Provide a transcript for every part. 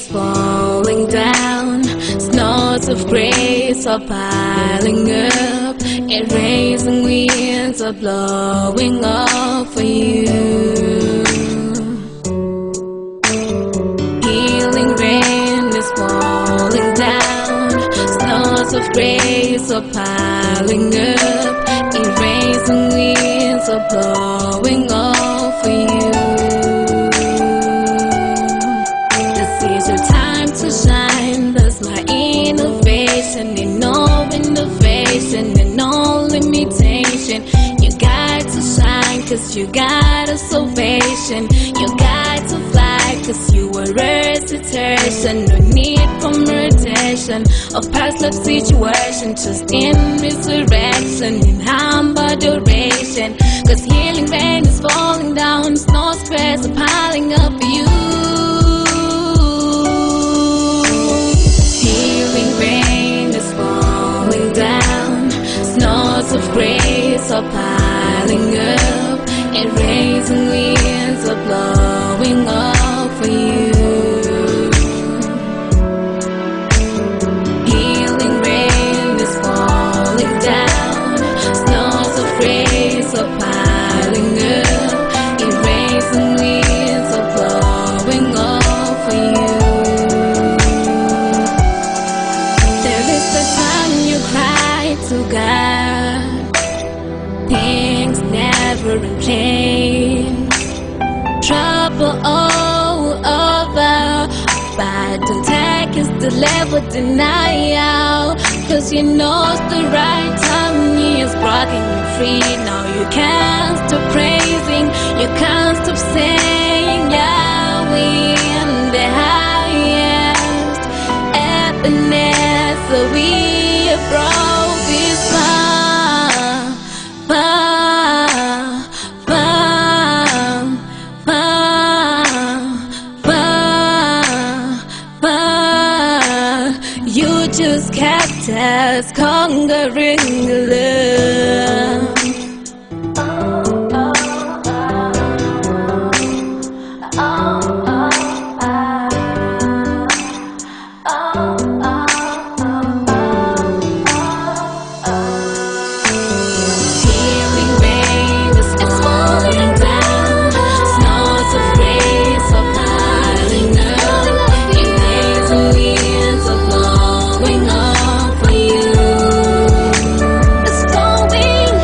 is falling down. Snows of grace are piling up. Erasing winds are blowing off for you. Healing rain is falling down. Snows of grace are piling up. Erasing winds are blowing off for you. This is your time to shine. That's my innovation. And no innovation and no limitation. You got to shine cause you got a salvation. You got to fly cause you are recitation. No need for meditation of past life situation. Just in resurrection, in humble adoration. Cause healing rain is falling down. Snow squares are piling up for you. Healing rain is falling down. Snows of grace are piling up. Erasing winds are blowing off for you. Healing rain is falling down. Snows of grace are piling up. Erasing winds are blowing off for you. There is the time you cry to God. Things never in change. Trouble all over, but don't take his deliver denial. Cause he knows the right time. He is breaking you free. Now you can't stop praising. You can't stop saying Yahweh in the highest. Ebenezer, we have brought this far, far, far, far, far, far. You just kept us conquering love. Healing rain is falling down. Snows of grace are piling up. Erasing winds are blowing off for you. It's going,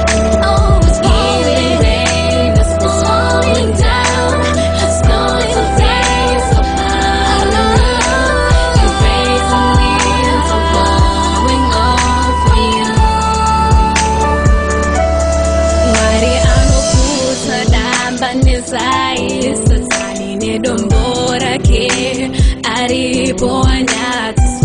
oh, it's healing rain is falling down. Snows of grace are piling up. Erasing winds are blowing off for you. Ngari anokuta damba nezai satani nedombora ke aripo anyatsi